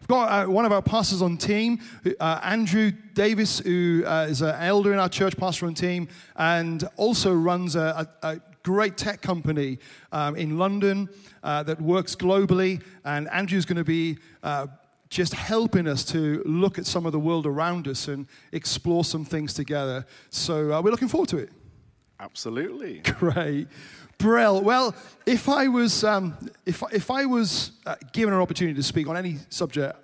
I've got one of our pastors on team, Andrew Davies, who is an elder in our church, pastor on team, and also runs a great tech company in London that works globally. And Andrew's going to be just helping us to look at some of the world around us and explore some things together. So we're looking forward to it. Absolutely. Great. Brill. Well, if I was given an opportunity to speak on any subject,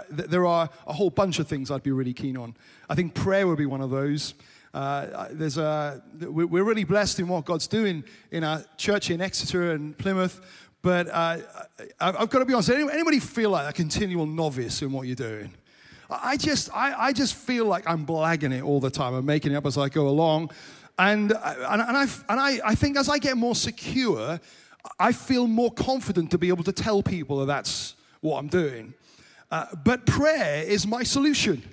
there are a whole bunch of things I'd be really keen on. I think prayer would be one of those. We're really blessed in what God's doing in our church in Exeter and Plymouth. But I've got to be honest. Anybody feel like a continual novice in what you're doing? I just feel like I'm blagging it all the time. I'm making it up as I go along. And I think as I get more secure, I feel more confident to be able to tell people that that's what I'm doing. But prayer is my solution,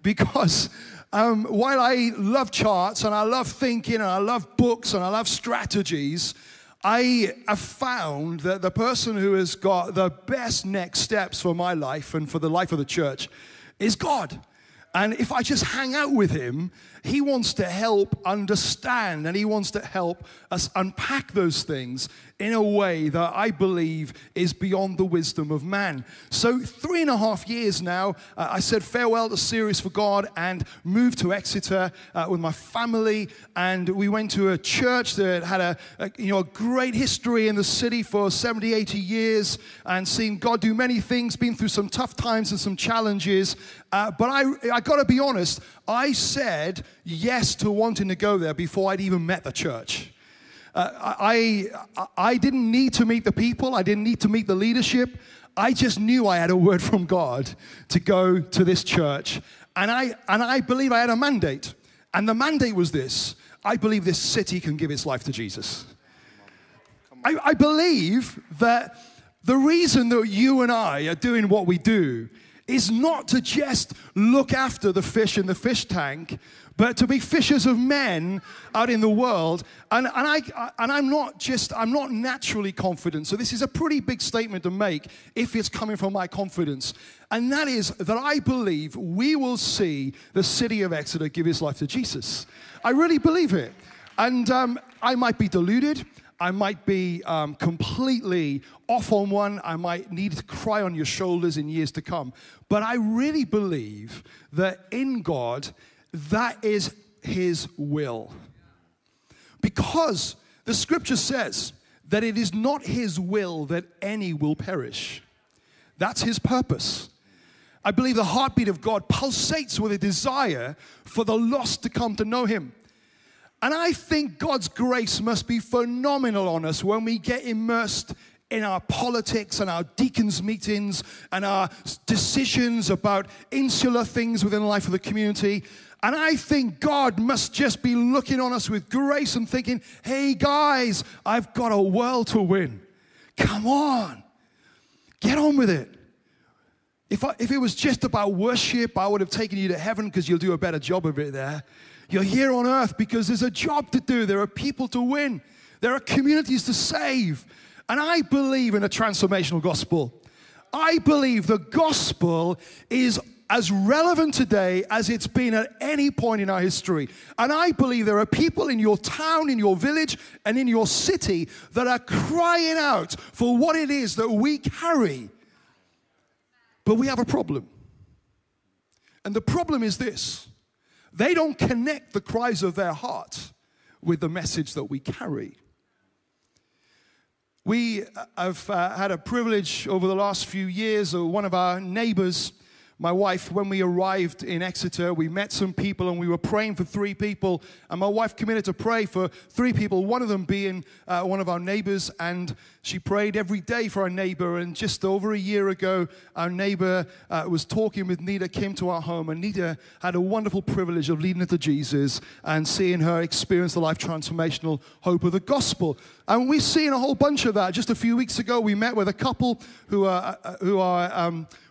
because while I love charts and I love thinking and I love books and I love strategies, I have found that the person who has got the best next steps for my life and for the life of the church is God. And if I just hang out with him, he wants to help understand, and he wants to help us unpack those things in a way that I believe is beyond the wisdom of man. So 3.5 years now, I said farewell to Series for God and moved to Exeter with my family, and we went to a church that had a great history in the city for 70, 80 years, and seen God do many things, been through some tough times and some challenges. But I got to be honest, I said yes to wanting to go there before I'd even met the church. I didn't need to meet the people. I didn't need to meet the leadership. I just knew I had a word from God to go to this church. And I believe I had a mandate. And the mandate was this: I believe this city can give its life to Jesus. I believe that the reason that you and I are doing what we do is not to just look after the fish in the fish tank, but to be fishers of men out in the world. And I'm not naturally confident. So this is a pretty big statement to make if it's coming from my confidence. And that is that I believe we will see the city of Exeter give his life to Jesus. I really believe it. And I might be deluded. I might be completely off on one. I might need to cry on your shoulders in years to come. But I really believe that in God, that is his will. Because the scripture says that it is not his will that any will perish. That's his purpose. I believe the heartbeat of God pulsates with a desire for the lost to come to know him. And I think God's grace must be phenomenal on us when we get immersed in our politics and our deacons' meetings and our decisions about insular things within the life of the community. And I think God must just be looking on us with grace and thinking, hey guys, I've got a world to win. Come on, get on with it. If it was just about worship, I would have taken you to heaven because you'll do a better job of it there. You're here on earth because there's a job to do. There are people to win. There are communities to save. And I believe in a transformational gospel. I believe the gospel is as relevant today as it's been at any point in our history. And I believe there are people in your town, in your village, and in your city that are crying out for what it is that we carry. But we have a problem. And the problem is this: they don't connect the cries of their heart with the message that we carry. We have had a privilege over the last few years of one of our neighbors, my wife, when we arrived in Exeter, we met some people and we were praying for 3 people. And my wife committed to pray for 3 people, one of them being one of our neighbors. And she prayed every day for our neighbor. And just over a year ago, our neighbor was talking with Nita, came to our home. And Nita had a wonderful privilege of leading her to Jesus and seeing her experience the life transformational hope of the gospel. And we've seen a whole bunch of that. Just a few weeks ago, we met with a couple who are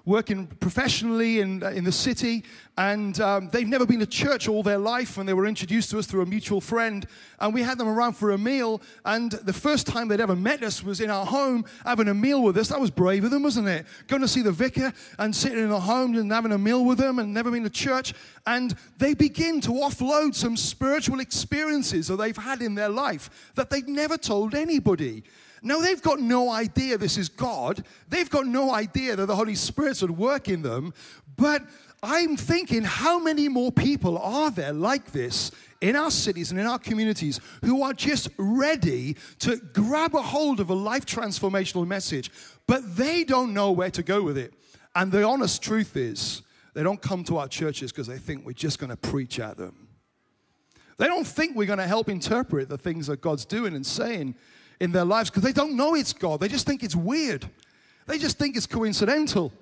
working professionally in the city, and they've never been to church all their life, and they were introduced to us through a mutual friend, and we had them around for a meal, and the first time they'd ever met us was in our home, having a meal with us. That was brave of them, wasn't it? Going to see the vicar and sitting in the home and having a meal with them, and never been to church, and they begin to offload some spiritual experiences that they've had in their life that they'd never told anybody. Now, they've got no idea this is God. They've got no idea that the Holy Spirit's at work in them. But I'm thinking, how many more people are there like this in our cities and in our communities who are just ready to grab a hold of a life transformational message, but they don't know where to go with it? And the honest truth is, they don't come to our churches because they think we're just going to preach at them. They don't think we're going to help interpret the things that God's doing and saying in their lives, because they don't know it's God. They just think it's weird. They just think it's coincidental.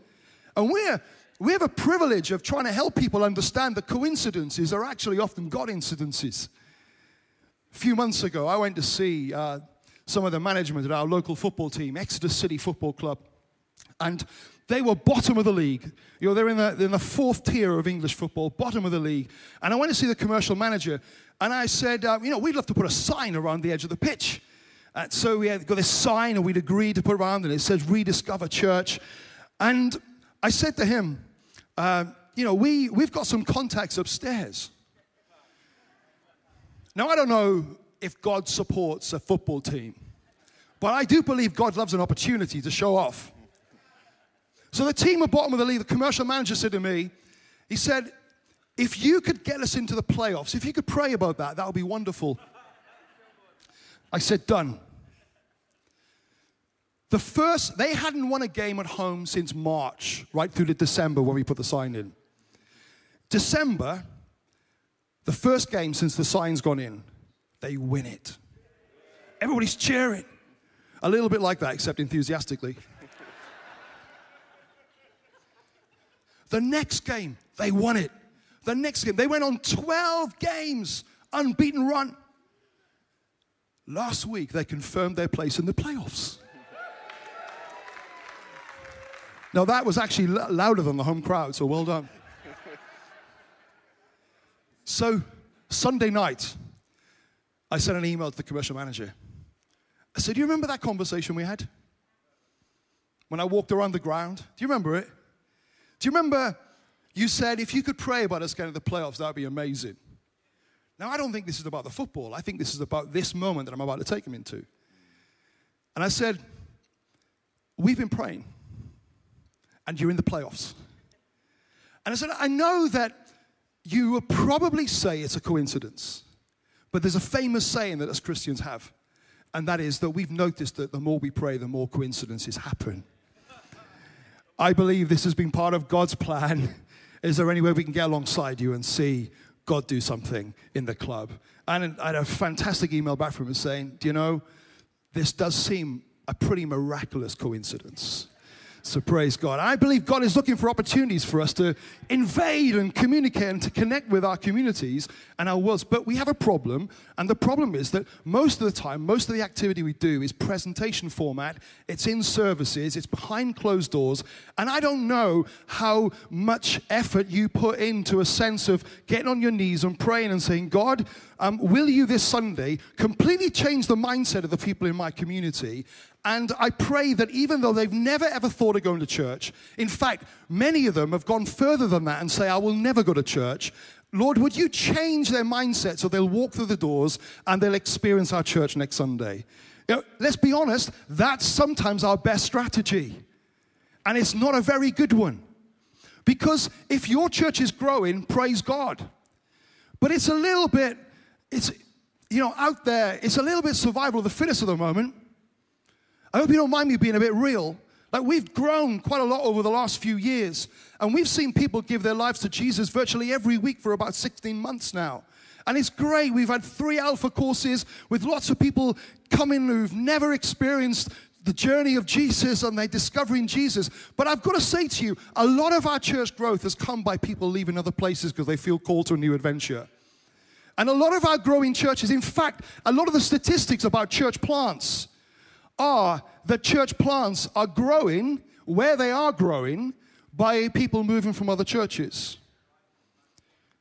And we have a privilege of trying to help people understand that coincidences are actually often God incidences. A few months ago, I went to see some of the management at our local football team, Exeter City Football Club, and they were bottom of the league. You know, they're in the fourth tier of English football, bottom of the league. And I went to see the commercial manager, and I said, we'd love to put a sign around the edge of the pitch. So we had got this sign, and we'd agreed to put around, and it says Rediscover Church. And I said to him, we've got some contacts upstairs. Now, I don't know if God supports a football team, but I do believe God loves an opportunity to show off. So the team at bottom of the league, the commercial manager said to me, he said, if you could get us into the playoffs, if you could pray about that, that would be wonderful. I said, done. They hadn't won a game at home since March, right through to December when we put the sign in. December, the first game since the sign's gone in, they win it. Everybody's cheering. A little bit like that, except enthusiastically. The next game, they won it. The next game, they went on 12 games, unbeaten run. Last week, they confirmed their place in the playoffs. Now, that was actually louder than the home crowd, so well done. So, Sunday night, I sent an email to the commercial manager. I said, do you remember that conversation we had? When I walked around the ground? Do you remember it? Do you remember you said, if you could pray about us getting to the playoffs, that would be amazing. Now, I don't think this is about the football. I think this is about this moment that I'm about to take them into. And I said, we've been praying, and you're in the playoffs. And I said, I know that you would probably say it's a coincidence, but there's a famous saying that us Christians have, and that is that we've noticed that the more we pray, the more coincidences happen. I believe this has been part of God's plan. Is there any way we can get alongside you and see God do something in the club? And I had a fantastic email back from him saying, do you know, this does seem a pretty miraculous coincidence. So praise God. I believe God is looking for opportunities for us to invade and communicate and to connect with our communities and our worlds. But we have a problem, and the problem is that most of the time, most of the activity we do is presentation format. It's in services. It's behind closed doors. And I don't know how much effort you put into a sense of getting on your knees and praying and saying, God, will you this Sunday completely change the mindset of the people in my community? And I pray that even though they've never ever thought of going to church, in fact, many of them have gone further than that and say, I will never go to church. Lord, would you change their mindset so they'll walk through the doors and they'll experience our church next Sunday? You know, let's be honest, that's sometimes our best strategy. And it's not a very good one. Because if your church is growing, praise God. But it's a little bit, out there, it's a little bit survival of the fittest at the moment. I hope you don't mind me being a bit real. Like, we've grown quite a lot over the last few years, and we've seen people give their lives to Jesus virtually every week for about 16 months now. And it's great. We've had 3 alpha courses with lots of people coming who've never experienced the journey of Jesus, and they're discovering Jesus. But I've got to say to you, a lot of our church growth has come by people leaving other places because they feel called to a new adventure. And a lot of our growing churches, in fact, a lot of the statistics about church plants are that church plants are growing where they are growing by people moving from other churches?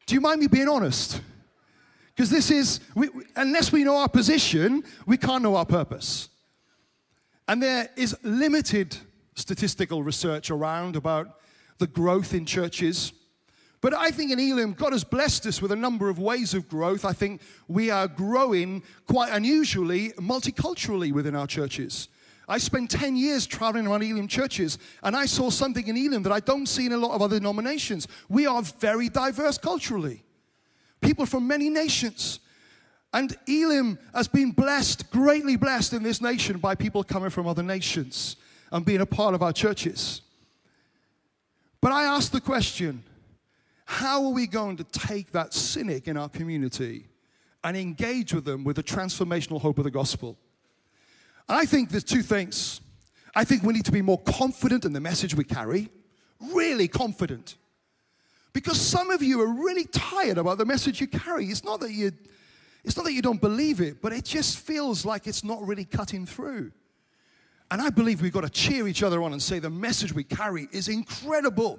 Do you mind me being honest? Because this is, unless we know our position, we can't know our purpose. And there is limited statistical research around about the growth in churches. But I think in Elim, God has blessed us with a number of ways of growth. I think we are growing quite unusually, multiculturally within our churches. I spent 10 years traveling around Elim churches, and I saw something in Elim that I don't see in a lot of other denominations. We are very diverse culturally. People from many nations. And Elim has been blessed, greatly blessed in this nation by people coming from other nations and being a part of our churches. But I ask the question, how are we going to take that cynic in our community and engage with them with the transformational hope of the gospel? And I think there's two things. I think we need to be more confident in the message we carry, really confident. Because some of you are really tired about the message you carry. It's not that you don't believe it, but it just feels like it's not really cutting through. And I believe we've got to cheer each other on and say the message we carry is incredible.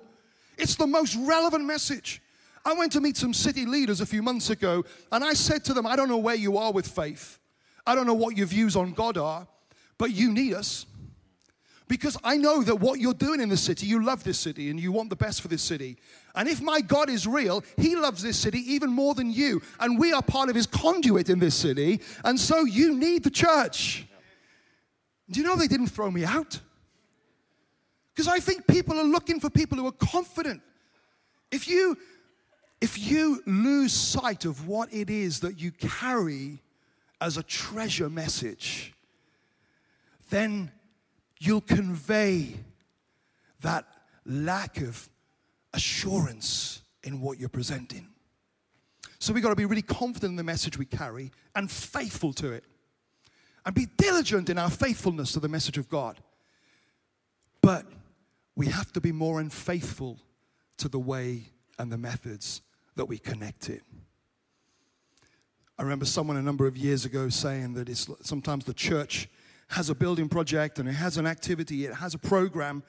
It's the most relevant message. I went to meet some city leaders a few months ago, and I said to them, I don't know where you are with faith. I don't know what your views on God are, but you need us. Because I know that what you're doing in this city, you love this city, and you want the best for this city. And if my God is real, he loves this city even more than you. And we are part of his conduit in this city, and so you need the church. Do you know they didn't throw me out? Because I think people are looking for people who are confident. If you lose sight of what it is that you carry as a treasure message, then you'll convey that lack of assurance in what you're presenting. So we've got to be really confident in the message we carry and faithful to it. And be diligent in our faithfulness to the message of God. But we have to be more unfaithful to the way and the methods that we connect it. I remember someone a number of years ago saying that sometimes the church has a building project and it has an activity, it has a program,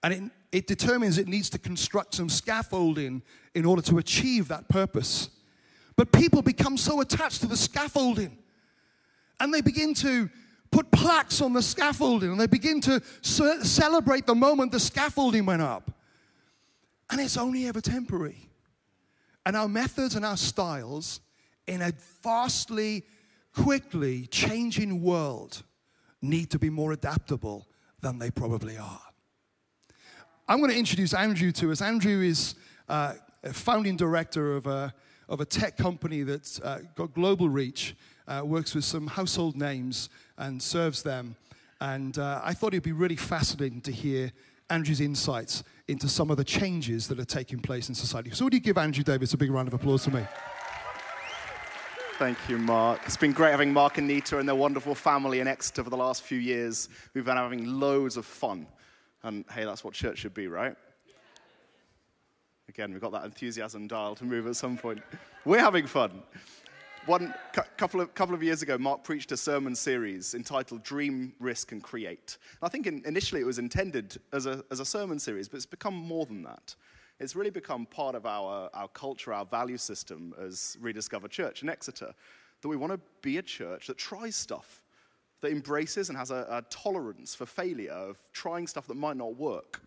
and it determines it needs to construct some scaffolding in order to achieve that purpose. But people become so attached to the scaffolding, and they begin to put plaques on the scaffolding, and they begin to celebrate the moment the scaffolding went up. And it's only ever temporary. And our methods and our styles in a vastly, quickly changing world need to be more adaptable than they probably are. I'm going to introduce Andrew to us. Andrew is a founding director of a tech company that's got global reach, works with some household names and serves them. And I thought it'd be really fascinating to hear Andrew's insights into some of the changes that are taking place in society. So would you give Andrew Davies a big round of applause for me? Thank you, Mark. It's been great having Mark and Nita and their wonderful family in Exeter for the last few years. We've been having loads of fun. And hey, that's what church should be, right? Again, we've got that enthusiasm dial to move at some point. We're having fun. Couple of years ago, Mark preached a sermon series entitled Dream, Risk, and Create. And I think initially it was intended as a sermon series, but it's become more than that. It's really become part of our culture, our value system as Rediscover Church in Exeter, that we want to be a church that tries stuff, that embraces and has a tolerance for failure, of trying stuff that might not work.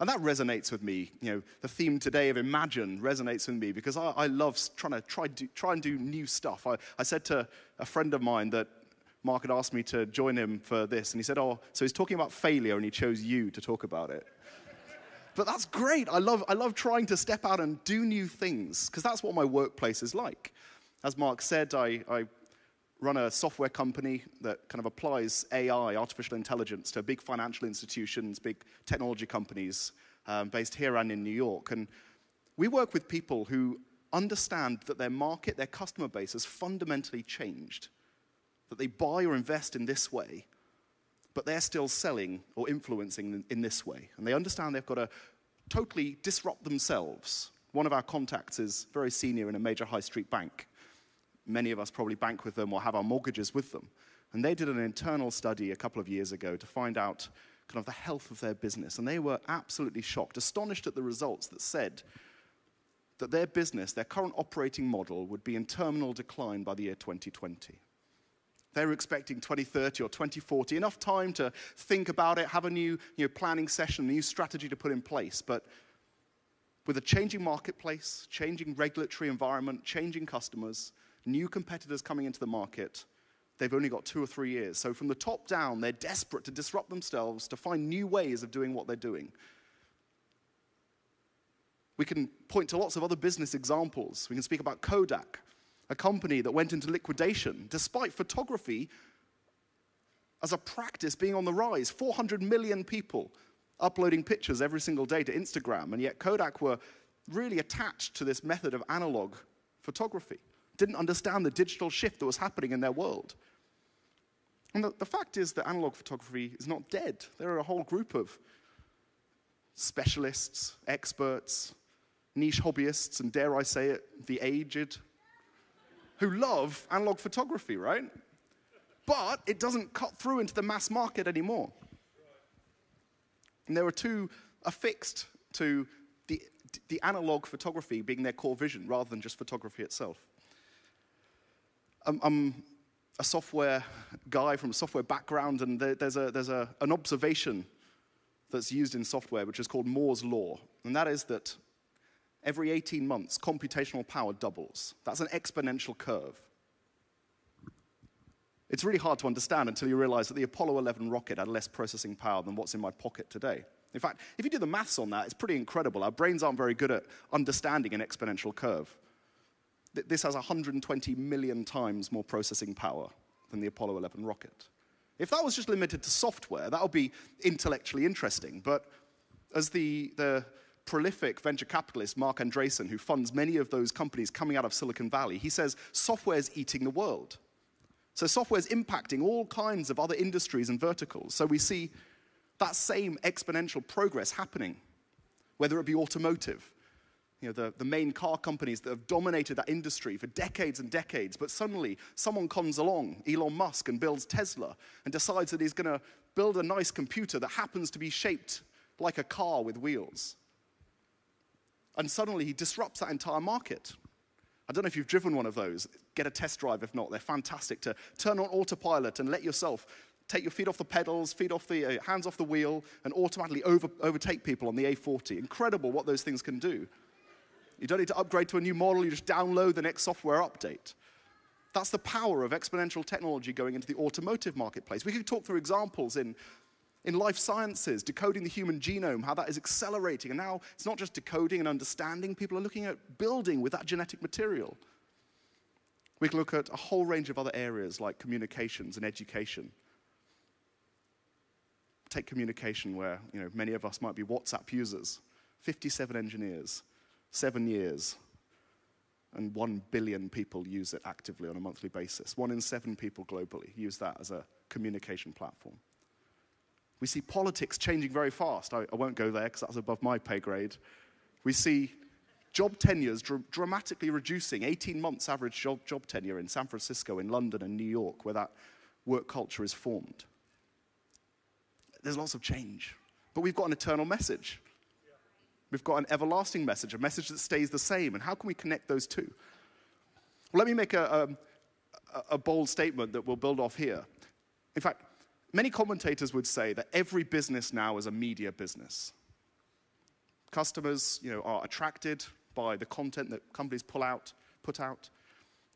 And that resonates with me. You know, the theme today of Imagine resonates with me because I love trying to try and do new stuff. I said to a friend of mine that Mark had asked me to join him for this, and he said, oh, so he's talking about failure and he chose you to talk about it. But that's great. I love trying to step out and do new things because that's what my workplace is like. As Mark said, I run a software company that kind of applies AI, artificial intelligence, to big financial institutions, big technology companies based here and in New York. And we work with people who understand that their market, their customer base has fundamentally changed, that they buy or invest in this way, but they're still selling or influencing in this way. And they understand they've got to totally disrupt themselves. One of our contacts is very senior in a major high street bank. Many of us probably bank with them or have our mortgages with them. And they did an internal study a couple of years ago to find out kind of the health of their business. And they were absolutely shocked, astonished at the results that said that their business, their current operating model, would be in terminal decline by the year 2020. They were expecting 2030 or 2040, enough time to think about it, have a new planning session, a new strategy to put in place. But with a changing marketplace, changing regulatory environment, changing customers, new competitors coming into the market, they've only got 2 or 3 years. So from the top down, they're desperate to disrupt themselves, to find new ways of doing what they're doing. We can point to lots of other business examples. We can speak about Kodak, a company that went into liquidation despite photography as a practice being on the rise. 400 million people uploading pictures every single day to Instagram, and yet Kodak were really attached to this method of analog photography. Didn't understand the digital shift that was happening in their world. And the fact is that analog photography is not dead. There are a whole group of specialists, experts, niche hobbyists, and dare I say it, the aged, who love analog photography, right? But it doesn't cut through into the mass market anymore. And there are two affixed to the analog photography being their core vision rather than just photography itself. I'm a software guy from a software background, and there's an observation that's used in software which is called Moore's Law, and that is that every 18 months, computational power doubles. That's an exponential curve. It's really hard to understand until you realize that the Apollo 11 rocket had less processing power than what's in my pocket today. In fact, if you do the maths on that, it's pretty incredible. Our brains aren't very good at understanding an exponential curve. This has 120 million times more processing power than the Apollo 11 rocket. If that was just limited to software, that would be intellectually interesting. But as the prolific venture capitalist Mark Andreessen, who funds many of those companies coming out of Silicon Valley, he says software is eating the world. So software is impacting all kinds of other industries and verticals. So we see that same exponential progress happening, whether it be automotive. The main car companies that have dominated that industry for decades and decades, but suddenly someone comes along, Elon Musk, and builds Tesla and decides that he's going to build a nice computer that happens to be shaped like a car with wheels. And suddenly he disrupts that entire market. I don't know if you've driven one of those. Get a test drive if not. They're fantastic to turn on autopilot and let yourself take your feet off the pedals, hands off the wheel, and automatically overtake people on the A40. Incredible what those things can do. You don't need to upgrade to a new model. You just download the next software update. That's the power of exponential technology going into the automotive marketplace. We could talk through examples in life sciences, decoding the human genome, how that is accelerating. And now it's not just decoding and understanding. People are looking at building with that genetic material. We can look at a whole range of other areas like communications and education. Take communication where many of us might be WhatsApp users. 57 engineers, 7 years, and 1 billion people use it actively on a monthly basis. 1 in 7 people globally use that as a communication platform. We see politics changing very fast. I won't go there because that's above my pay grade. We see job tenures dramatically reducing, 18 months average job tenure in San Francisco, in London, and New York, where that work culture is formed. There's lots of change. But we've got an eternal message. We've got an everlasting message, a message that stays the same. And how can we connect those two? Well, let me make a bold statement that we'll build off here. In fact, many commentators would say that every business now is a media business. Customers, are attracted by the content that companies put out,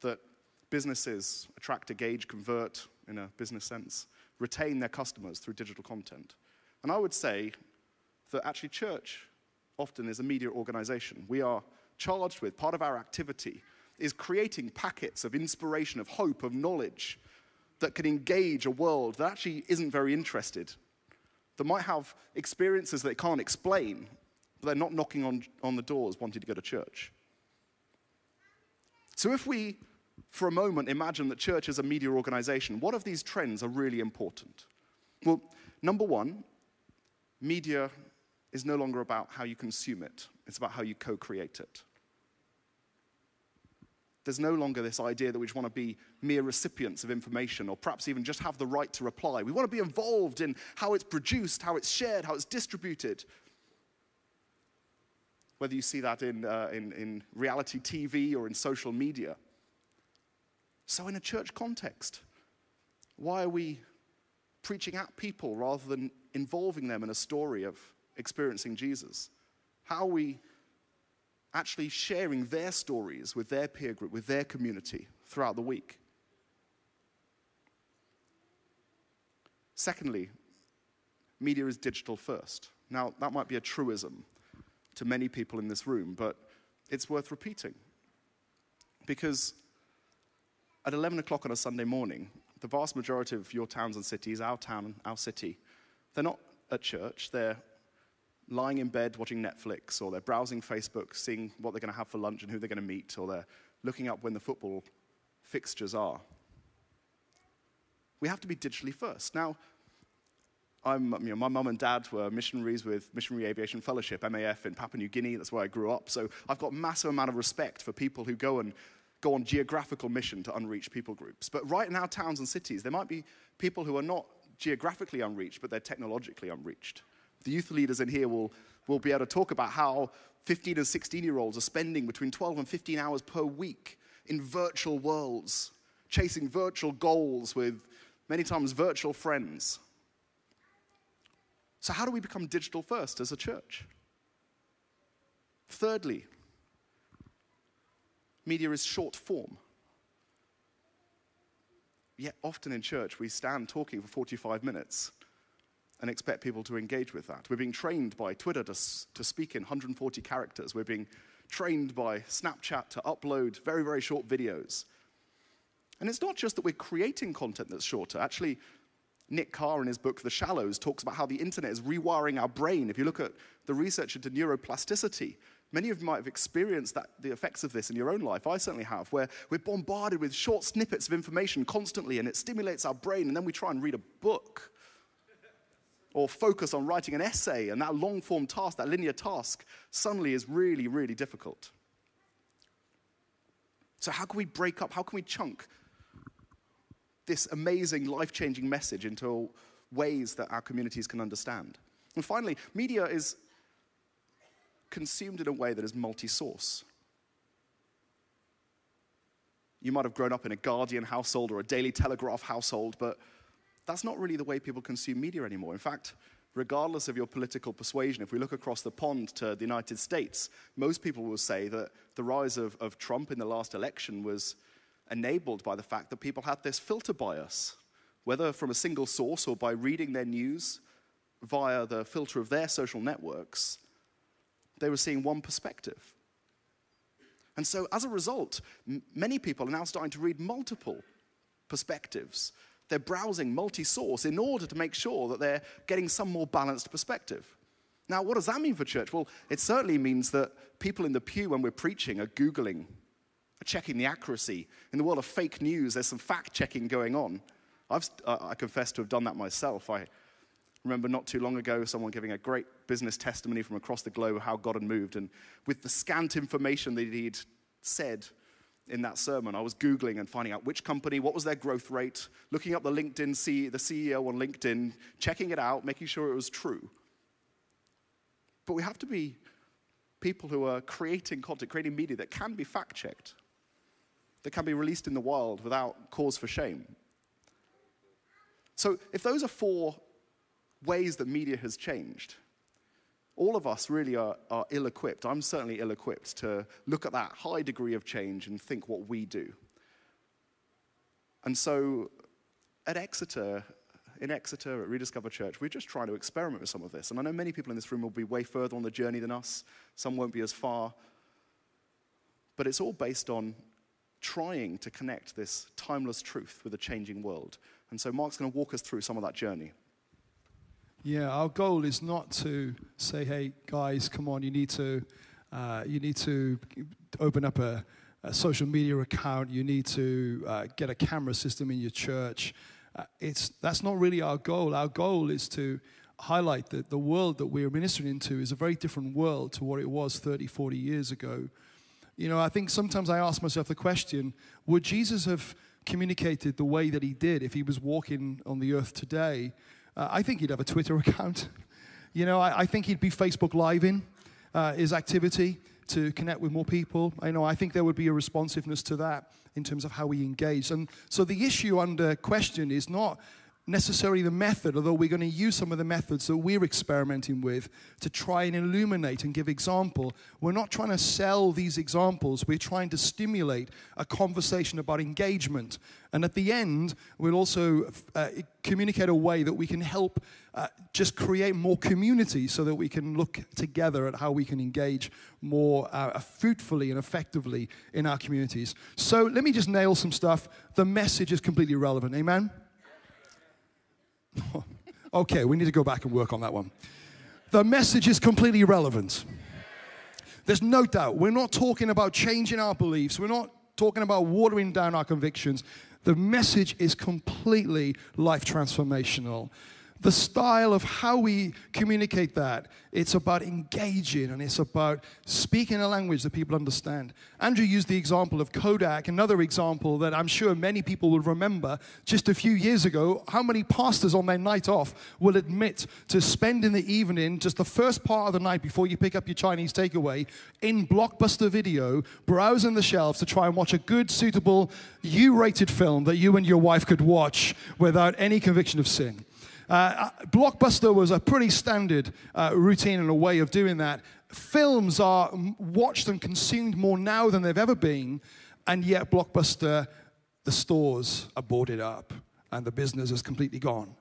that businesses attract, engage, convert, in a business sense, retain their customers through digital content. And I would say that actually church often is a media organization. We are charged with, part of our activity is creating packets of inspiration, of hope, of knowledge that can engage a world that actually isn't very interested, that might have experiences that they can't explain, but they're not knocking on the doors wanting to go to church. So if we, for a moment, imagine that church is a media organization, what of these trends are really important? Well, number one, media is no longer about how you consume it. It's about how you co-create it. There's no longer this idea that we just want to be mere recipients of information, or perhaps even just have the right to reply. We want to be involved in how it's produced, how it's shared, how it's distributed. Whether you see that in reality TV or in social media. So in a church context, why are we preaching at people rather than involving them in a story of experiencing Jesus? How are we actually sharing their stories with their peer group, with their community throughout the week? Secondly, media is digital first. Now, that might be a truism to many people in this room, but it's worth repeating. Because at 11 o'clock on a Sunday morning, the vast majority of your towns and cities, our town, our city, they're not at church, they're lying in bed watching Netflix, or they're browsing Facebook, seeing what they're going to have for lunch and who they're going to meet, or they're looking up when the football fixtures We have to be digitally first. Now, my mum and dad were missionaries with Missionary Aviation Fellowship, MAF, in Papua New Guinea. That's where I grew up. So I've got a massive amount of respect for people who go on geographical mission to unreached people groups. But right in our towns and cities, there might be people who are not geographically unreached, but they're technologically unreached. The youth leaders in here will be able to talk about how 15 and 16-year-olds are spending between 12 and 15 hours per week in virtual worlds, chasing virtual goals with many times virtual friends. So how do we become digital first as a church? Thirdly, media is short form. Yet often in church we stand talking for 45 minutes and expect people to engage with that. We're being trained by Twitter to speak in 140 characters. We're being trained by Snapchat to upload very, very short videos. And it's not just that we're creating content that's shorter. Actually, Nick Carr, in his book, The Shallows, talks about how the internet is rewiring our brain. If you look at the research into neuroplasticity, many of you might have experienced the effects of this in your own life. I certainly have, where we're bombarded with short snippets of information constantly, and it stimulates our brain, and then we try and read a book or focus on writing an essay, and that long-form task, that linear task, suddenly is really, really difficult. So how can we break up, how can we chunk this amazing, life-changing message into ways that our communities can understand? And finally, media is consumed in a way that is multi-source. You might have grown up in a Guardian household or a Daily Telegraph household, but that's not really the way people consume media anymore. In fact, regardless of your political persuasion, if we look across the pond to the United States, most people will say that the rise of Trump in the last election was enabled by the fact that people had this filter bias, whether from a single source or by reading their news via the filter of their social networks. They were seeing one perspective. And so as a result, many people are now starting to read multiple perspectives. They're browsing multi-source in order to make sure that they're getting some more balanced perspective. Now, what does that mean for church? Well, it certainly means that people in the pew, when we're preaching, are Googling, are checking the accuracy. In the world of fake news, there's some fact-checking going on. I confess to have done that myself. I remember not too long ago someone giving a great business testimony from across the globe of how God had moved. And with the scant information that he'd said in that sermon, I was Googling and finding out which company, what was their growth rate, looking up the CEO on LinkedIn, checking it out, making sure it was true. But we have to be people who are creating content, creating media that can be fact-checked, that can be released in the wild without cause for shame. So if those are 4 ways that media has changed, all of us really are ill-equipped. I'm certainly ill-equipped to look at that high degree of change and think what we do. And so in Exeter, at Rediscover Church, we're just trying to experiment with some of this. And I know many people in this room will be way further on the journey than us. Some won't be as far. But it's all based on trying to connect this timeless truth with a changing world. And so Mark's going to walk us through some of that journey. Yeah, our goal is not to say, hey, guys, come on, you need to open up a social media account, you need to get a camera system in your church. That's not really our goal. Our goal is to highlight that the world that we're ministering into is a very different world to what it was 30, 40 years ago. You know, I think sometimes I ask myself the question, would Jesus have communicated the way that he did if he was walking on the earth today? I think he'd have a Twitter account. You know, I think he'd be Facebook Live-ing his activity to connect with more people. I think there would be a responsiveness to that in terms of how we engage. And so the issue under question is not necessarily the method, although we're going to use some of the methods that we're experimenting with to try and illuminate and give example. We're not trying to sell these examples. We're trying to stimulate a conversation about engagement. And at the end, we'll also communicate a way that we can help just create more community so that we can look together at how we can engage more fruitfully and effectively in our communities. So let me just nail some stuff. The message is completely relevant. Amen? Okay, we need to go back and work on that one. The message is completely relevant. There's no doubt. We're not talking about changing our beliefs. We're not talking about watering down our convictions. The message is completely life transformational. The style of how we communicate that, it's about engaging and it's about speaking a language that people understand. Andrew used the example of Kodak, another example that I'm sure many people will remember just a few years ago. How many pastors on their night off will admit to spending the evening, just the first part of the night before you pick up your Chinese takeaway, in Blockbuster Video, browsing the shelves to try and watch a good, suitable, U-rated film that you and your wife could watch without any conviction of sin? Blockbuster was a pretty standard routine and a way of doing that. Films are watched and consumed more now than they've ever been, and yet Blockbuster, the stores are boarded up, and the business is completely gone.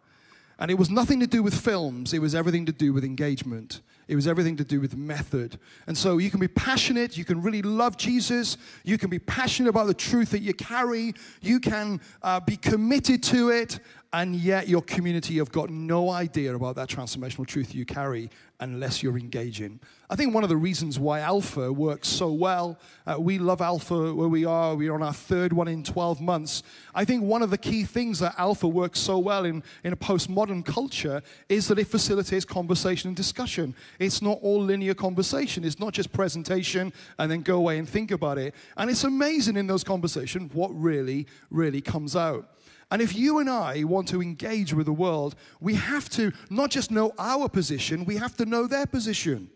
And it was nothing to do with films. It was everything to do with engagement. It was everything to do with method. And so you can be passionate. You can really love Jesus. You can be passionate about the truth that you carry. You can be committed to it. And yet your community have got no idea about that transformational truth you carry unless you're engaging. I think one of the reasons why Alpha works so well, we love Alpha where we are. We're on our third one in 12 months. I think one of the key things that Alpha works so well in a postmodern culture is that it facilitates conversation and discussion. It's not all linear conversation. It's not just presentation and then go away and think about it. And it's amazing in those conversations what really, really comes out. And if you and I want to engage with the world, we have to not just know our position, we have to know their position.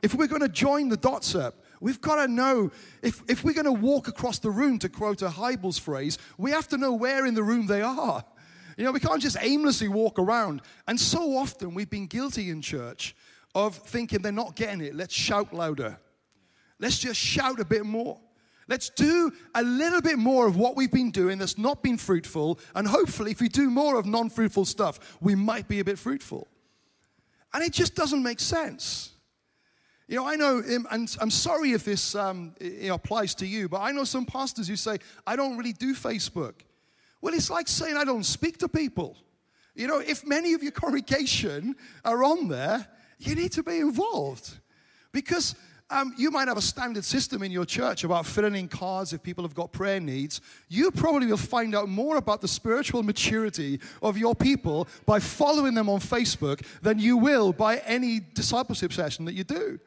If we're going to join the dots up, we've got to know, if we're going to walk across the room, to quote a Hybels phrase, we have to know where in the room they are. You know, we can't just aimlessly walk around. And so often we've been guilty in church of thinking they're not getting it. Let's shout louder. Let's just shout a bit more. Let's do a little bit more of what we've been doing that's not been fruitful, and hopefully if we do more of non-fruitful stuff, we might be a bit fruitful. And it just doesn't make sense. You know, I know, and I'm sorry if this applies to you, but I know some pastors who say, I don't really do Facebook. Well, it's like saying I don't speak to people. You know, if many of your congregation are on there, you need to be involved. Because you might have a standard system in your church about filling in cards if people have got prayer needs. You probably will find out more about the spiritual maturity of your people by following them on Facebook than you will by any discipleship session that you do.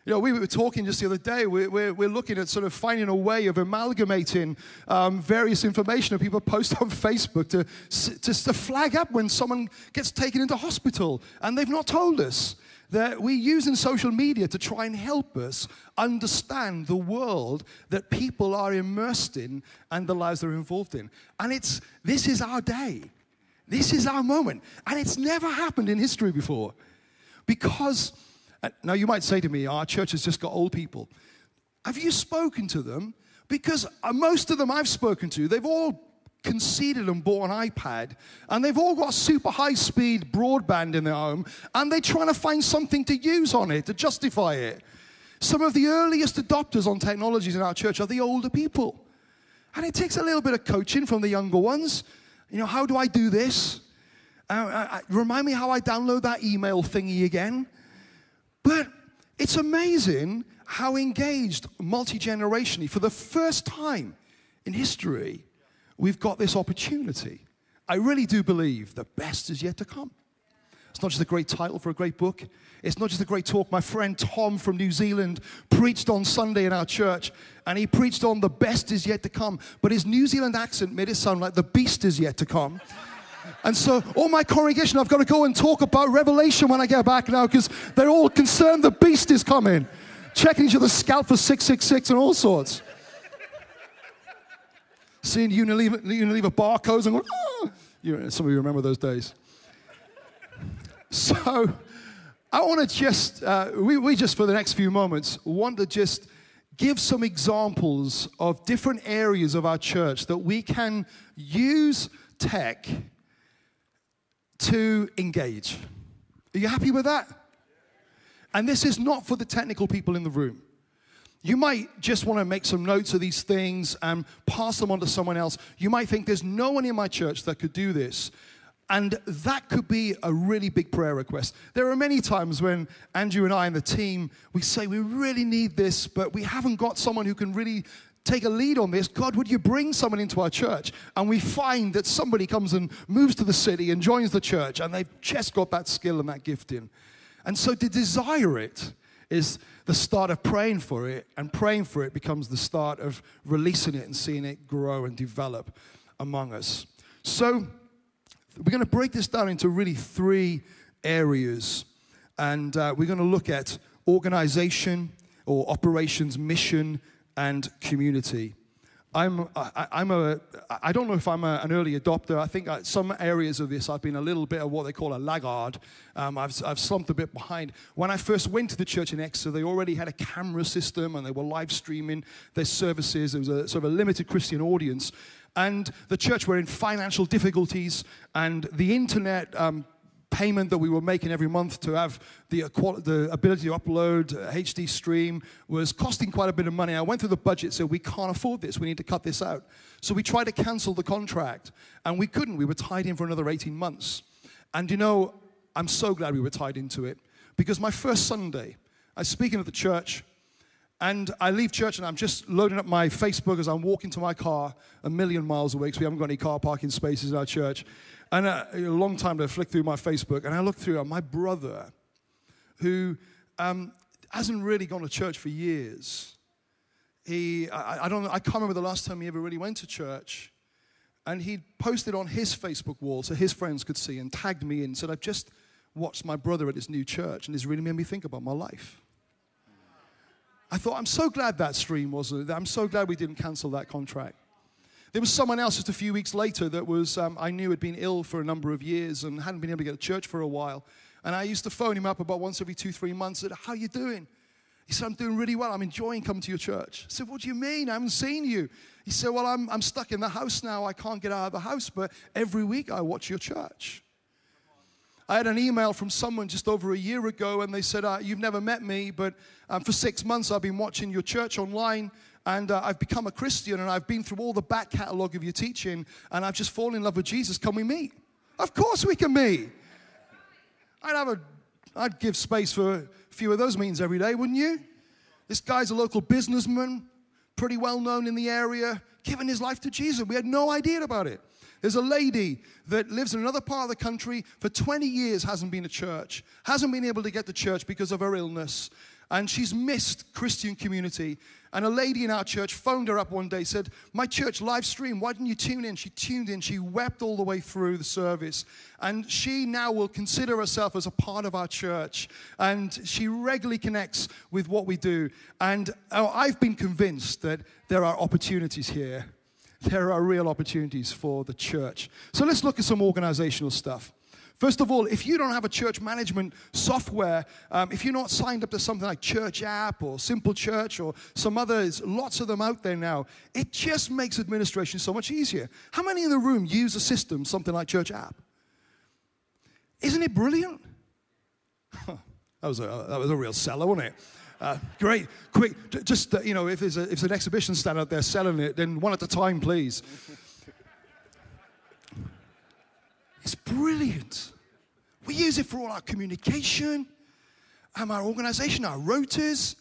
You know, we were talking just the other day, we're looking at sort of finding a way of amalgamating various information that people post on Facebook to flag up when someone gets taken into hospital and they've not told us. That we're using social media to try and help us understand the world that people are immersed in and the lives they're involved in. And this is our day. This is our moment. And it's never happened in history before. Because, now you might say to me, our church has just got old people. Have you spoken to them? Because most of them I've spoken to, they've all conceded and bought an iPad, and they've all got super high-speed broadband in their home, and they're trying to find something to use on it, to justify it. Some of the earliest adopters on technologies in our church are the older people. And it takes a little bit of coaching from the younger ones. You know, how do I do this? Remind me how I download that email thingy again. But it's amazing how engaged multi-generationally, for the first time in history, we've got this opportunity. I really do believe the best is yet to come. It's not just a great title for a great book. It's not just a great talk. My friend Tom from New Zealand preached on Sunday in our church, and he preached on the best is yet to come. But his New Zealand accent made it sound like the beast is yet to come. And so all my congregation, I've got to go and talk about Revelation when I get back now, because they're all concerned the beast is coming. Checking each other's scalp for 666 and all sorts. Seeing Unilever barcodes and going, oh. Some of you remember those days. So I want to just, we just for the next few moments want to just give some examples of different areas of our church that we can use tech to engage. Are you happy with that? And this is not for the technical people in the room. You might just want to make some notes of these things and pass them on to someone else. You might think there's no one in my church that could do this. And that could be a really big prayer request. There are many times when Andrew and I and the team, we say we really need this, but we haven't got someone who can really take a lead on this. God, would you bring someone into our church? And we find that somebody comes and moves to the city and joins the church, and they've just got that skill and that gifting. And so to desire it is the start of praying for it, and praying for it becomes the start of releasing it and seeing it grow and develop among us. So we're going to break this down into really 3 areas, and we're going to look at organization or operations, mission, and community. I don't know if I'm an early adopter. I think some areas of this I've been a little bit of what they call a laggard. I've slumped a bit behind. When I first went to the church in Exeter, they already had a camera system and they were live streaming their services. It was a sort of a limited Christian audience. And the church were in financial difficulties, and the internet payment that we were making every month to have the ability to upload HD stream was costing quite a bit of money. I went through the budget, said we can't afford this, we need to cut this out. So we tried to cancel the contract, and we couldn't. We were tied in for another 18 months. And you know, I'm so glad we were tied into it, because my first Sunday, I was speaking at the church, and I leave church and I'm just loading up my Facebook as I'm walking to my car a million miles away, because we haven't got any car parking spaces in our church. And a long time to flick through my Facebook, and I look through my brother, who hasn't really gone to church for years. I can't remember the last time he ever really went to church. And he posted on his Facebook wall so his friends could see, and tagged me in and said, I've just watched my brother at his new church, and it's really made me think about my life. I thought, I'm so glad that stream wasn't. I'm so glad we didn't cancel that contract. There was someone else just a few weeks later that was, I knew had been ill for a number of years and hadn't been able to get to church for a while. And I used to phone him up about once every 2-3 months and said, how are you doing? He said, I'm doing really well. I'm enjoying coming to your church. I said, what do you mean? I haven't seen you. He said, well, I'm stuck in the house now. I can't get out of the house, but every week I watch your church. I had an email from someone just over a year ago, and they said, you've never met me, but for 6 months I've been watching your church online, and I've become a Christian, and I've been through all the back catalog of your teaching, and I've just fallen in love with Jesus. Can we meet? Of course we can meet. I'd give space for a few of those meetings every day, wouldn't you? This guy's a local businessman, pretty well known in the area, giving his life to Jesus. We had no idea about it. There's a lady that lives in another part of the country, for 20 years hasn't been to church, hasn't been able to get to church because of her illness, and she's missed Christian community. And a lady in our church phoned her up one day, said, my church live stream, why didn't you tune in? She tuned in, she wept all the way through the service, and she now will consider herself as a part of our church, and she regularly connects with what we do. And I've been convinced that there are opportunities here. There are real opportunities for the church. So let's look at some organizational stuff. First of all, if you don't have a church management software, if you're not signed up to something like Church App or Simple Church or some others, lots of them out there now, it just makes administration so much easier. How many in the room use a system, something like Church App? Isn't it brilliant? That was a real seller, wasn't it? Great, quick, just, if there's an exhibition stand out there selling it, then one at a time, please. It's brilliant. We use it for all our communication, our organization, our rotas.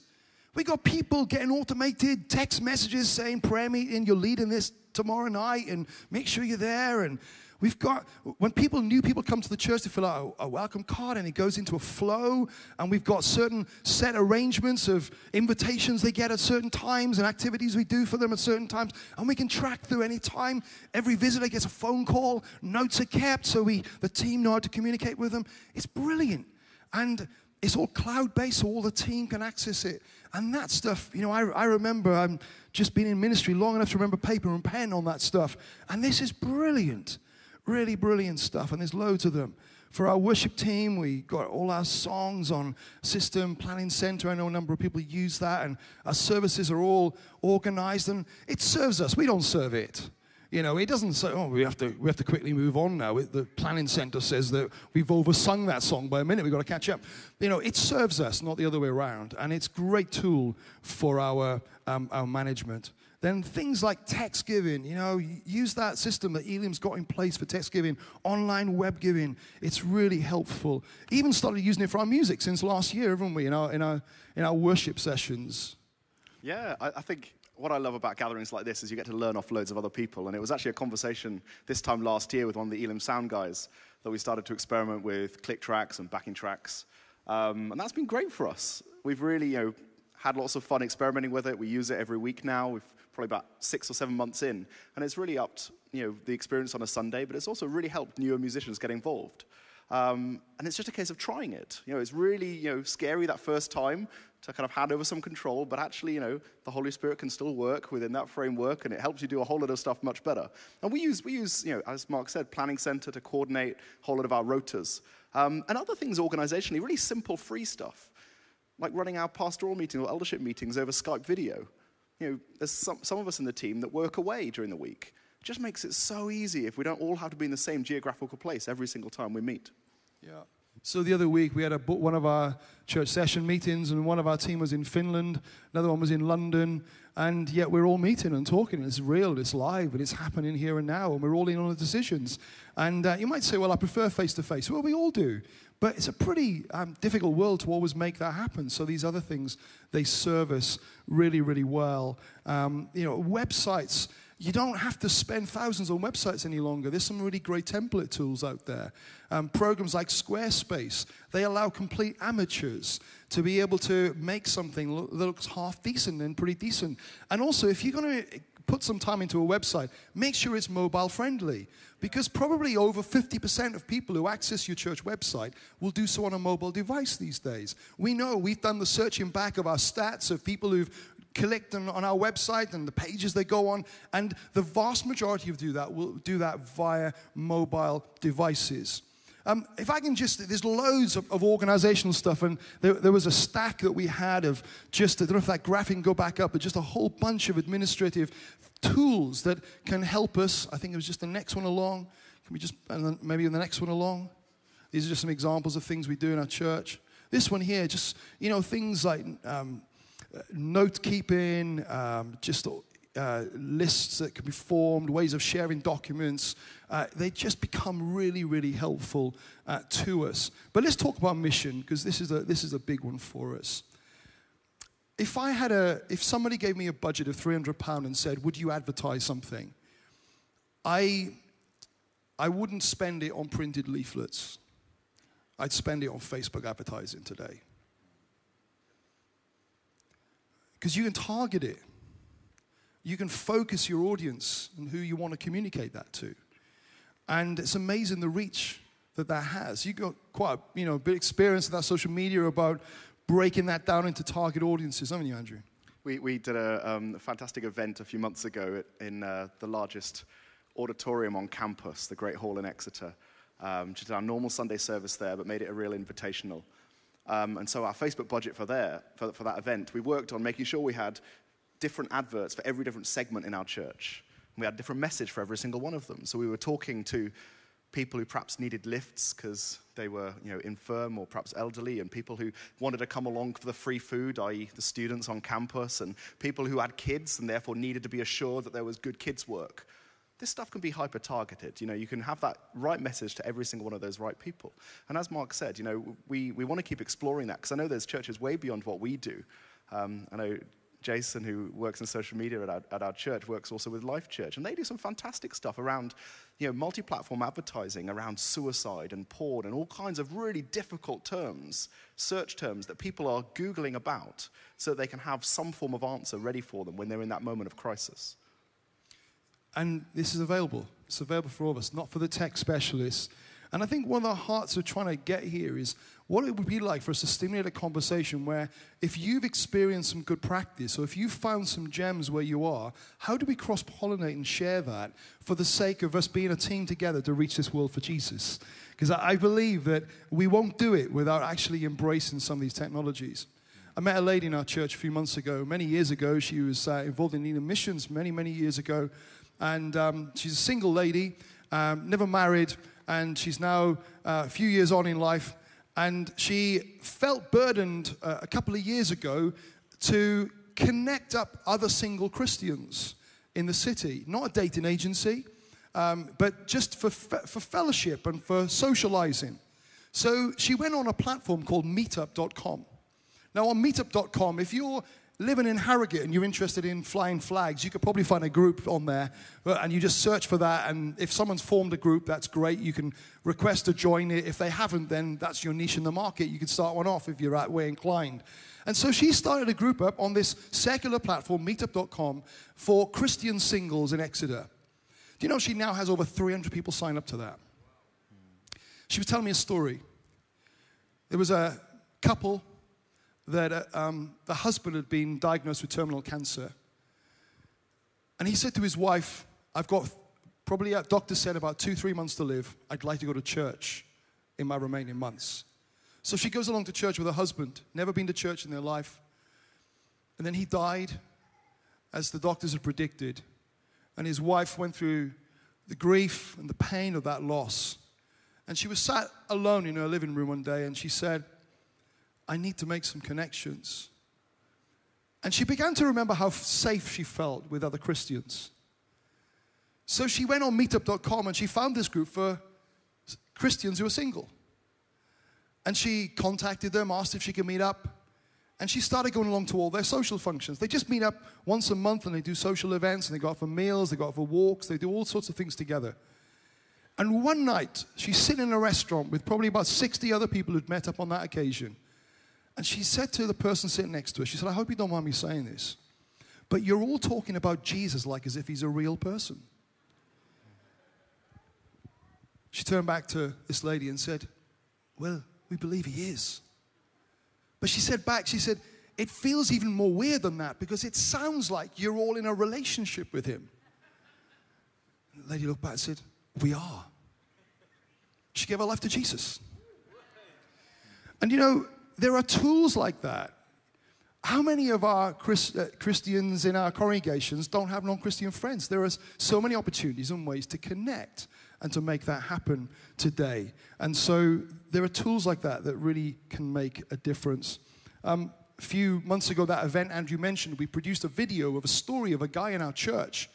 We got people getting automated text messages saying, prayer meeting, you're leading this tomorrow night, and make sure you're there. And When new people come to the church, they fill out a welcome card and it goes into a flow, and we've got certain set arrangements of invitations they get at certain times and activities we do for them at certain times, and we can track through any time. Every visitor gets a phone call, notes are kept, so the team know how to communicate with them. It's brilliant. And it's all cloud-based, so all the team can access it. And that stuff, I remember, I'm just been in ministry long enough to remember paper and pen on that stuff. And this is brilliant. Really brilliant stuff, and there's loads of them. For our worship team, we got all our songs on System Planning Center. I know a number of people use that, and our services are all organized, and it serves us. We don't serve it. It doesn't say, we have to quickly move on now. The planning center says that we've oversung that song by a minute. We've got to catch up. It serves us, not the other way around, and it's a great tool for our management. Then things like text giving, use that system that Elim's got in place for text giving, online web giving. It's really helpful. Even started using it for our music since last year, haven't we, in our worship sessions? Yeah, I think what I love about gatherings like this is you get to learn off loads of other people. And it was actually a conversation this time last year with one of the Elim sound guys that we started to experiment with click tracks and backing tracks. And that's been great for us. We've really, had lots of fun experimenting with it. We use it every week now. We've probably about 6 or 7 months in. And it's really upped, the experience on a Sunday, but it's also really helped newer musicians get involved. And it's just a case of trying it. It's really, scary that first time to kind of hand over some control, but actually, the Holy Spirit can still work within that framework, and it helps you do a whole lot of stuff much better. And we use, as Mark said, Planning Center to coordinate a whole lot of our rotas. And other things organizationally, really simple, free stuff, like running our pastoral meetings or eldership meetings over Skype video. There's some of us in the team that work away during the week. It just makes it so easy if we don't all have to be in the same geographical place every single time we meet. Yeah. So the other week we had one of our church session meetings, and one of our team was in Finland, another one was in London, and yet we're all meeting and talking, and it's real, it's live, and it's happening here and now, and we're all in on the decisions. And you might say, well, I prefer face-to-face. Well, we all do. But it's a pretty difficult world to always make that happen. So these other things, they serve us really, really well. Websites, you don't have to spend thousands on websites any longer. There's some really great template tools out there. Programs like Squarespace, they allow complete amateurs to be able to make something that looks half decent and pretty decent. And also, if you're going to put some time into a website, make sure it's mobile friendly, because probably over 50% of people who access your church website will do so on a mobile device these days. We know, we've done the searching back of our stats of people who've clicked on our website and the pages they go on, and the vast majority of will do that via mobile devices. If I can there's loads of organizational stuff, and there was a stack that we had of I don't know if that graphic can go back up, but just a whole bunch of administrative tools that can help us. I think it was just the next one along. Can we and then maybe the next one along? These are just some examples of things we do in our church. This one here, things like note keeping, lists that can be formed, ways of sharing documents. They just become really, really helpful to us. But let's talk about mission, because this is a big one for us. If somebody gave me a budget of £300 and said, would you advertise something? I wouldn't spend it on printed leaflets. I'd spend it on Facebook advertising today. Because you can target it. You can focus your audience and who you want to communicate that to. And it's amazing the reach that has. You've got quite a bit of experience in that social media about breaking that down into target audiences, haven't you, Andrew? We did a fantastic event a few months ago in the largest auditorium on campus, the Great Hall in Exeter. Just our normal Sunday service there, but made it a real invitational. And so our Facebook budget for that event, we worked on making sure we had different adverts for every different segment in our church. We had a different message for every single one of them. So we were talking to people who perhaps needed lifts because they were, infirm or perhaps elderly, and people who wanted to come along for the free food, i.e. the students on campus, and people who had kids and therefore needed to be assured that there was good kids work. This stuff can be hyper-targeted. You can have that right message to every single one of those right people. And as Mark said, we want to keep exploring that, because I know there's churches way beyond what we do. I know Jason, who works in social media at our church, works also with Life Church. And they do some fantastic stuff around, multi-platform advertising, around suicide and porn and all kinds of really difficult terms, search terms that people are Googling about so they can have some form of answer ready for them when they're in that moment of crisis. And this is available. It's available for all of us, not for the tech specialists. And I think one of the hearts we're trying to get here is what it would be like for us to stimulate a conversation where if you've experienced some good practice or if you've found some gems where you are, how do we cross-pollinate and share that for the sake of us being a team together to reach this world for Jesus? Because I believe that we won't do it without actually embracing some of these technologies. I met a lady in our church a few months ago, many years ago. She was involved in Elim missions many, many years ago. And she's a single lady, never married, and she's now a few years on in life. And she felt burdened a couple of years ago to connect up other single Christians in the city. Not a dating agency, but just for fellowship and for socializing. So she went on a platform called meetup.com. Now on meetup.com, if you're living in Harrogate and you're interested in flying flags, you could probably find a group on there, and you just search for that, and if someone's formed a group, that's great. You can request to join it. If they haven't, then that's your niche in the market. You can start one off if you're that way inclined. And so she started a group up on this secular platform, meetup.com, for Christian singles in Exeter. Do you know she now has over 300 people sign up to that? She was telling me a story. There was a couple that the husband had been diagnosed with terminal cancer. And he said to his wife, I've got probably, doctor said, about 2-3 months to live. I'd like to go to church in my remaining months. So she goes along to church with her husband, never been to church in their life. And then he died, as the doctors had predicted. And his wife went through the grief and the pain of that loss. And she was sat alone in her living room one day, and she said, I need to make some connections. And she began to remember how safe she felt with other Christians. So she went on meetup.com and she found this group for Christians who are single. And she contacted them, asked if she could meet up. And she started going along to all their social functions. They just meet up once a month and they do social events, and they go out for meals, they go out for walks, they do all sorts of things together. And one night, she's sitting in a restaurant with probably about 60 other people who'd met up on that occasion. And she said to the person sitting next to her, she said, I hope you don't mind me saying this, but you're all talking about Jesus like as if he's a real person. She turned back to this lady and said, well, we believe he is. But she said back, she said, it feels even more weird than that because it sounds like you're all in a relationship with him. And the lady looked back and said, we are. She gave her life to Jesus. And you know, there are tools like that. How many of our Christians in our congregations don't have non-Christian friends? There are so many opportunities and ways to connect and to make that happen today. And so there are tools like that that really can make a difference. A few months ago, that event Andrew mentioned, we produced a video of a story of a guy in our church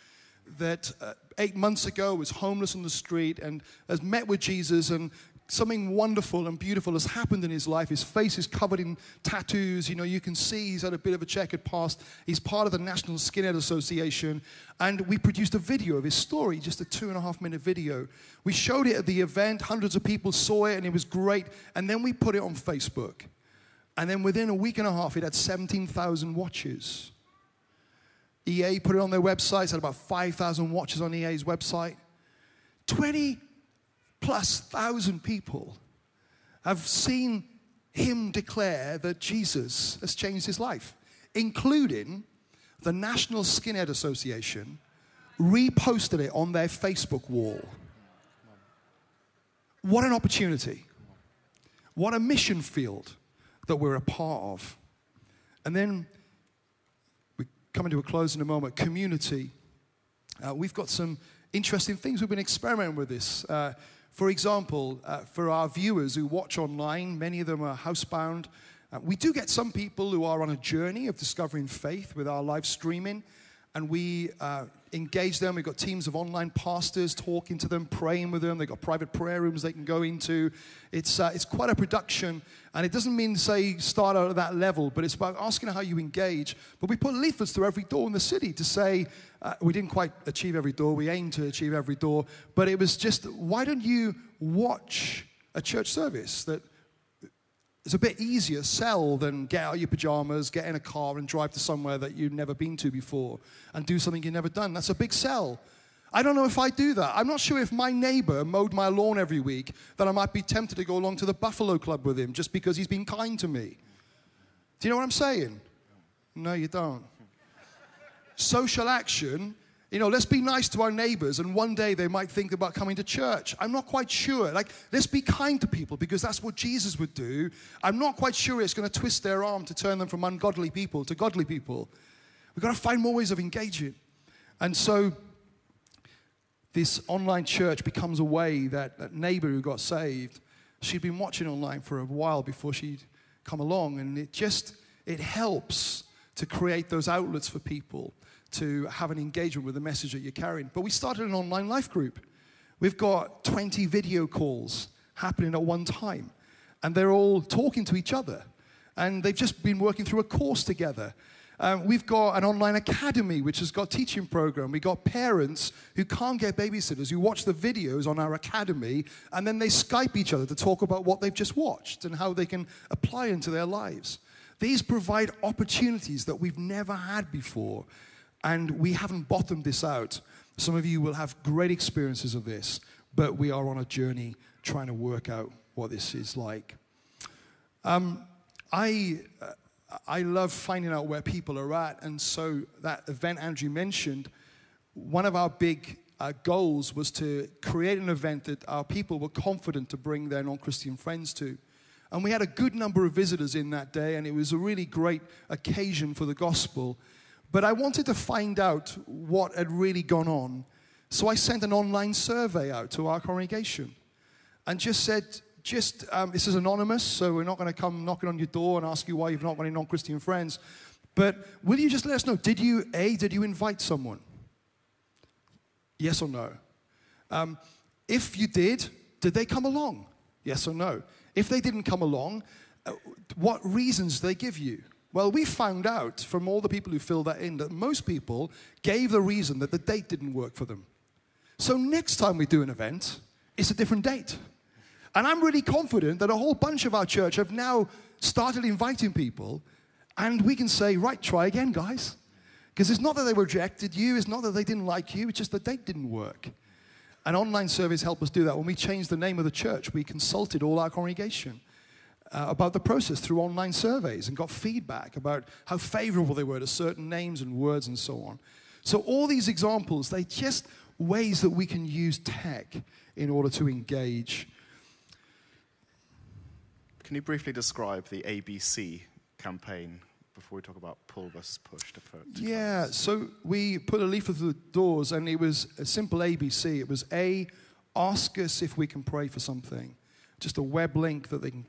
that 8 months ago was homeless on the street and has met with Jesus, and something wonderful and beautiful has happened in his life. His face is covered in tattoos. You know, you can see he's had a bit of a checkered past. He's part of the National Skinhead Association. And we produced a video of his story, just a 2.5-minute video. We showed it at the event. Hundreds of people saw it, and it was great. And then we put it on Facebook. And then within a week and a half, it had 17,000 watches. EA put it on their website. It had about 5,000 watches on EA's website. 20,000+ people have seen him declare that Jesus has changed his life, including the National Skinhead Association reposted it on their Facebook wall. What an opportunity. What a mission field that we're a part of. And then we're coming to a close in a moment. Community. We've got some interesting things. We've been experimenting with this. For example, for our viewers who watch online, many of them are housebound. We do get some people who are on a journey of discovering faith with our live streaming. and we engage them. We've got teams of online pastors talking to them, praying with them. They've got private prayer rooms they can go into. It's quite a production, and it doesn't mean, say, start out at that level, but it's about asking how you engage. But we put leaflets through every door in the city to say, we didn't quite achieve every door. We aimed to achieve every door, but it was just, why don't you watch a church service that it's a bit easier sell than get out of your pajamas, get in a car and drive to somewhere that you've never been to before and do something you've never done. That's a big sell. I don't know if I do that. I'm not sure if my neighbor mowed my lawn every week that I might be tempted to go along to the Buffalo Club with him just because he's been kind to me. Do you know what I'm saying? No, you don't. Social action, let's be nice to our neighbors, and one day they might think about coming to church. I'm not quite sure. Let's be kind to people because that's what Jesus would do. I'm not quite sure it's going to twist their arm to turn them from ungodly people to godly people. We've got to find more ways of engaging. And so this online church becomes a way that neighbor who got saved, she'd been watching online for a while before she'd come along, and it helps to create those outlets for people to have an engagement with the message that you're carrying. But we started an online life group. We've got 20 video calls happening at one time, and they're all talking to each other, and they've just been working through a course together. We've got an online academy which has got teaching program. We've got parents who can't get babysitters who watch the videos on our academy, and then they Skype each other to talk about what they've just watched and how they can apply into their lives. These provide opportunities that we've never had before, and we haven't bottomed this out. Some of you will have great experiences of this, but we are on a journey trying to work out what this is like. I love finding out where people are at, and so that event Andrew mentioned, one of our big goals was to create an event that our people were confident to bring their non-Christian friends to. And we had a good number of visitors in that day, and it was a really great occasion for the gospel. But I wanted to find out what had really gone on. So I sent an online survey out to our congregation and just said, this is anonymous, so we're not going to come knocking on your door and ask you why you've not got any non-Christian friends. But will you just let us know, did you invite someone? Yes or no? If you did they come along? Yes or no? If they didn't come along, what reasons did they give you? Well, we found out from all the people who filled that in that most people gave the reason that the date didn't work for them. So next time we do an event, it's a different date. And I'm really confident that a whole bunch of our church have now started inviting people, and we can say, right, try again, guys. Because it's not that they rejected you, it's not that they didn't like you, it's just the date didn't work. And online surveys help us do that. When we changed the name of the church, we consulted all our congregation about the process through online surveys and got feedback about how favorable they were to certain names and words and so on. So all these examples, they're just ways that we can use tech in order to engage. Can you briefly describe the ABC campaign before we talk about pull versus push to vote? Yeah, so we put a leaflet through the doors, and it was a simple ABC. It was A, ask us if we can pray for something. Just a web link that they can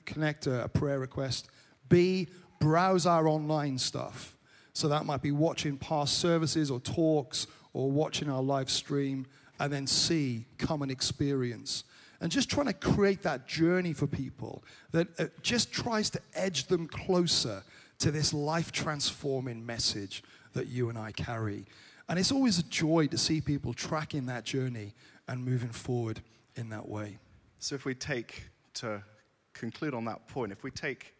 connect a prayer request. B, browse our online stuff. So that might be watching past services or talks or watching our live stream. And then C, come and experience. And just trying to create that journey for people that just tries to edge them closer to this life-transforming message that you and I carry. And it's always a joy to see people tracking that journey and moving forward in that way. So if we take, to conclude on that point, if we take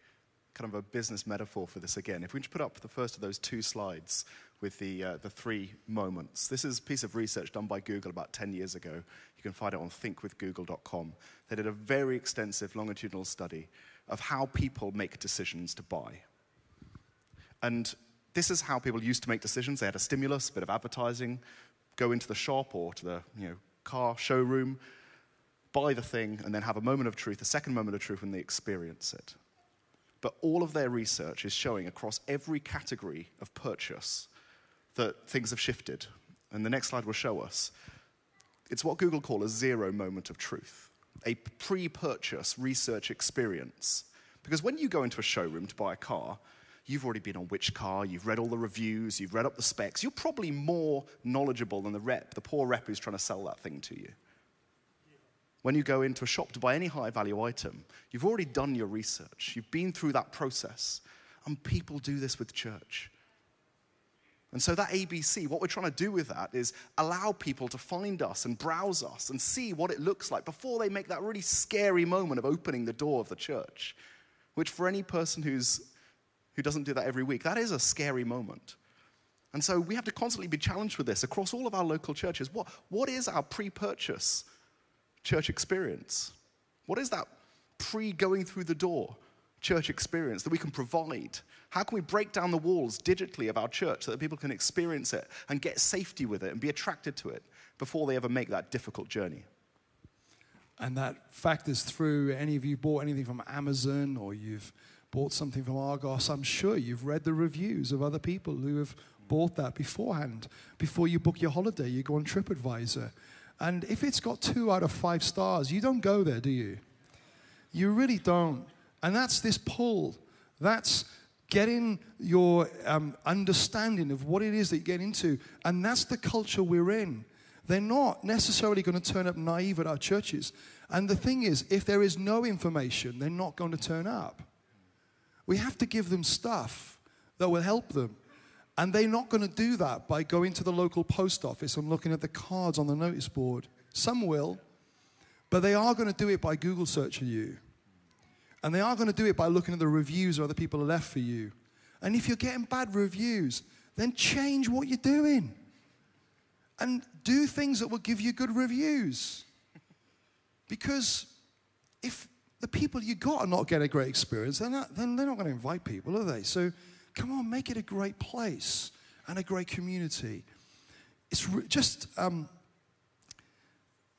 kind of a business metaphor for this again, if we just put up the first of those two slides with the 3 moments. This is a piece of research done by Google about 10 years ago. You can find it on thinkwithgoogle.com. They did a very extensive longitudinal study of how people make decisions to buy. And this is how people used to make decisions. They had a stimulus, a bit of advertising, go into the shop or to the car showroom, buy the thing, and then have a moment of truth, a second moment of truth when they experience it. But all of their research is showing across every category of purchase that things have shifted. And the next slide will show us. It's what Google call a 0 moment of truth, a pre-purchase research experience. Because when you go into a showroom to buy a car, You've already been on which car, you've read all the reviews, you've read up the specs. You're probably more knowledgeable than the poor rep who's trying to sell that thing to you. When you go into a shop to buy any high-value item, you've already done your research. You've been through that process. And people do this with church. And so that ABC, what we're trying to do with that is allow people to find us and browse us and see what it looks like before they make that really scary moment of opening the door of the church, which for any person who doesn't do that every week, that is a scary moment. And so we have to constantly be challenged with this across all of our local churches. What is our pre-purchase church experience? What is that pre-going through the door church experience that we can provide? How can we break down the walls digitally of our church so that people can experience it and get safety with it and be attracted to it before they ever make that difficult journey? And that factors through any of you bought anything from Amazon or you've bought something from Argos. I'm sure you've read the reviews of other people who have bought that beforehand. Before you book your holiday, you go on TripAdvisor. And if it's got 2 out of 5 stars, you don't go there, do you? You really don't. And that's this pull. That's getting your understanding of what it is that you get into. And that's the culture we're in. They're not necessarily going to turn up naive at our churches. And the thing is, if there is no information, they're not going to turn up. We have to give them stuff that will help them. And they're not going to do that by going to the local post office and looking at the cards on the notice board. Some will, but they are going to do it by Google searching you. And they are going to do it by looking at the reviews other people have left for you. And if you're getting bad reviews, then change what you're doing. And do things that will give you good reviews. Because if the people you got are not getting a great experience, then they're not going to invite people, are they? So come on, make it a great place and a great community. It's just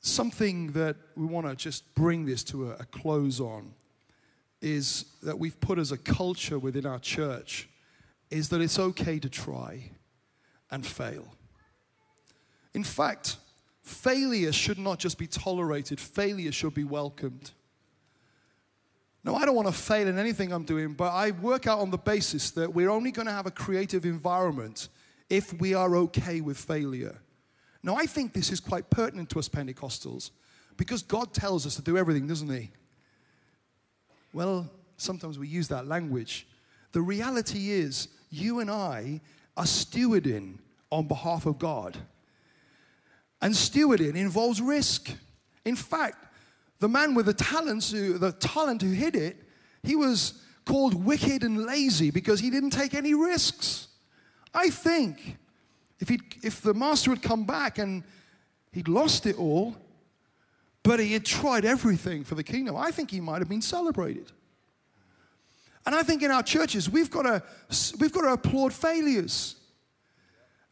something that we want to just bring this to a close on is that we've put as a culture within our church is that it's okay to try and fail. In fact, failure should not just be tolerated, failure should be welcomed. Now, I don't want to fail in anything I'm doing, but I work out on the basis that we're only going to have a creative environment if we are okay with failure. Now, I think this is quite pertinent to us Pentecostals because God tells us to do everything, doesn't he? Well, sometimes we use that language. The reality is, you and I are stewarding on behalf of God. And stewarding involves risk. In fact, the man with the talent who hid it, he was called wicked and lazy because he didn't take any risks. I think if the master had come back and he'd lost it all, but he had tried everything for the kingdom, I think he might have been celebrated. And I think in our churches, we've got to applaud failures.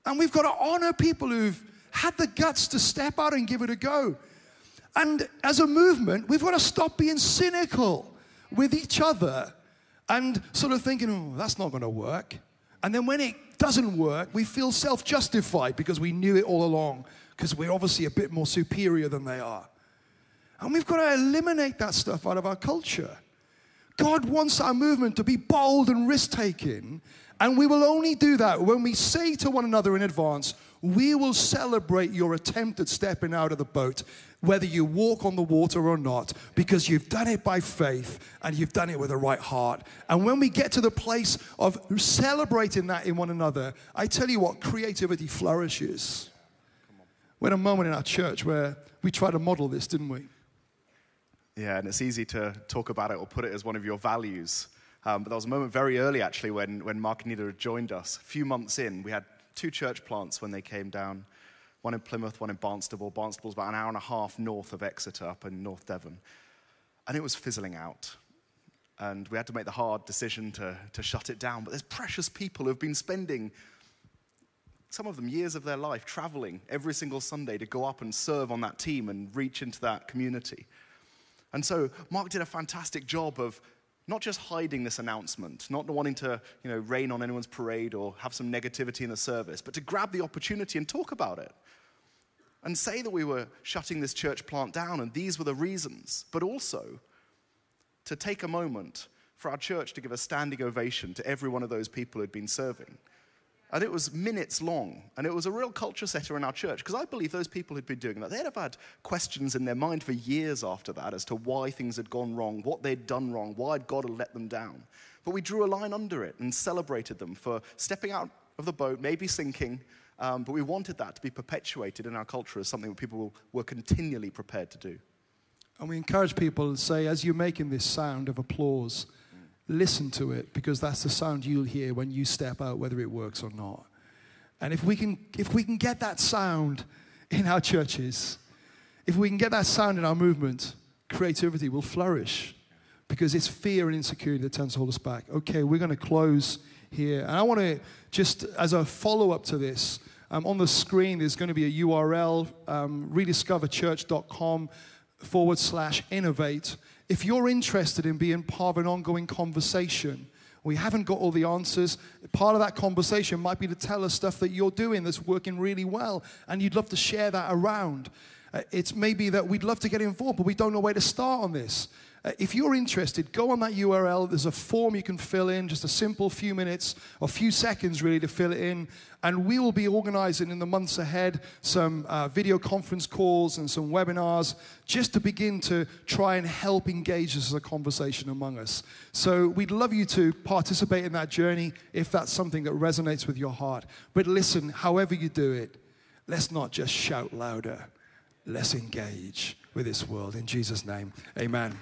And we've got to honor people who've had the guts to step out and give it a go. And as a movement, we've got to stop being cynical with each other and sort of thinking, oh, that's not going to work. And then when it doesn't work, we feel self-justified because we knew it all along, because we're obviously a bit more superior than they are. And we've got to eliminate that stuff out of our culture. God wants our movement to be bold and risk-taking, and we will only do that when we say to one another in advance, we will celebrate your attempt at stepping out of the boat, whether you walk on the water or not, because you've done it by faith and you've done it with the right heart. And when we get to the place of celebrating that in one another, I tell you what, creativity flourishes. We had a moment in our church where we tried to model this, didn't we? Yeah, and it's easy to talk about it or put it as one of your values. But there was a moment very early, actually, when Mark and Nita had joined us. A few months in, we had 2 church plants when they came down. One in Plymouth, one in Barnstable. Barnstable's about an hour and a half north of Exeter, up in North Devon. And it was fizzling out. And we had to make the hard decision to shut it down. But there's precious people who have been spending, some of them, years of their life traveling every single Sunday to go up and serve on that team and reach into that community. And so Mark did a fantastic job of not just hiding this announcement, not wanting to, rain on anyone's parade or have some negativity in the service, but to grab the opportunity and talk about it and say that we were shutting this church plant down and these were the reasons, but also to take a moment for our church to give a standing ovation to every one of those people who'd been serving. And it was minutes long, and it was a real culture setter in our church, because I believe those people who'd been doing that, they'd have had questions in their mind for years after that as to why things had gone wrong, what they'd done wrong, why God had let them down. But we drew a line under it and celebrated them for stepping out of the boat, maybe sinking, but we wanted that to be perpetuated in our culture as something that people were continually prepared to do. And we encourage people to say, as you're making this sound of applause, listen to it, because that's the sound you'll hear when you step out, whether it works or not. And if we can get that sound in our churches, if we can get that sound in our movement, creativity will flourish, because it's fear and insecurity that tends to hold us back. Okay, we're going to close here. And I want to just, as a follow-up to this, on the screen there's going to be a URL, rediscoverchurch.com/innovate. If you're interested in being part of an ongoing conversation, we haven't got all the answers. Part of that conversation might be to tell us stuff that you're doing that's working really well, and you'd love to share that around. It's maybe that we'd love to get involved, but we don't know where to start on this. If you're interested, go on that URL. There's a form you can fill in, just a simple few minutes or few seconds really to fill it in. And we will be organizing in the months ahead some video conference calls and some webinars just to begin to try and help engage this as a conversation among us. So we'd love you to participate in that journey if that's something that resonates with your heart. But listen, however you do it, let's not just shout louder. Let's engage with this world. In Jesus' name, amen.